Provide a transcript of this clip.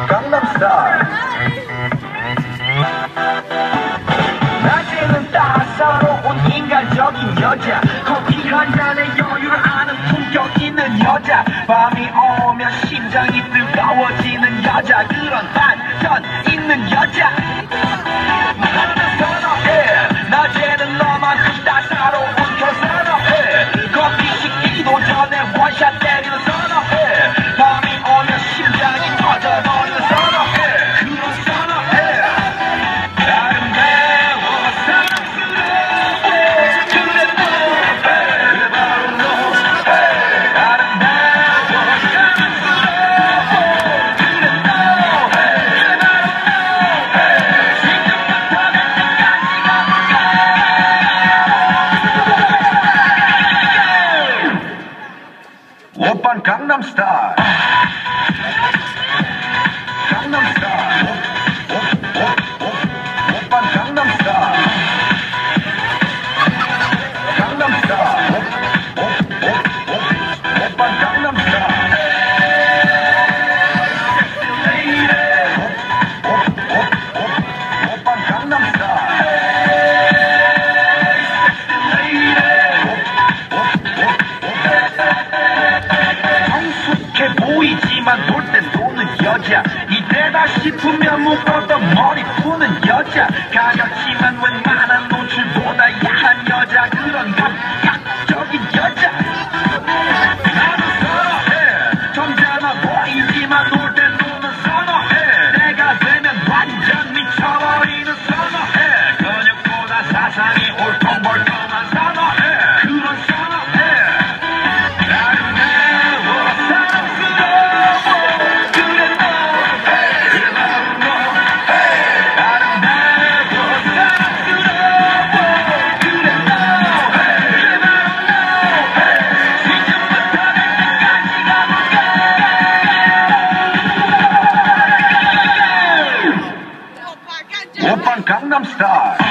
강남스타일. 낮에는 따사로운 인간적인 여자, 커피 한 잔에 여유를 아는 품격 있는 여자, 밤이 오면 심장이 뜨거워지는 여자, 그런 반전 있는 여자. 나는 선호해. 낮에는 너만큼 따사로운 걸 선호해. 커피 식기도 전에 원샷 때리는 선호해. 밤이 오면 심장이 터져버리는 선호해. 그런 선호해. 아름다워 사랑스러워 그래 너해 바로 너해. 아름다워 사랑스러워 그래 너해 바로 너해. 지금부터 몇 년까지 가볼까. 오빤 강남스타일. 강남스타일. 오빤 강남스타일. 강남스타일. 오빤 강남스타일. 오빤 강남스타일. 성숙해 보이지만 볼 땐 노는 여자, 이때다 싶으면 묶었던 머리 푸는 여자, 가볍지만 웬만한 노출보다 야한 여자, 그런 감각적인 여자. 나는 선호해. 점잖아 보이지만 놀 땐 노는 선호해. 내가 되면 완전 미쳐버리는 선호해. 근육보다 사상이 올통벌통한 선호해. 그런 선호해. 아름다워 사랑스러워 그래 너해 바로 너해. 아름다워 사랑스러워 그래 너해 바로 너해. 지금부터 몇 년까지 가볼까. 오빤 강남스타일.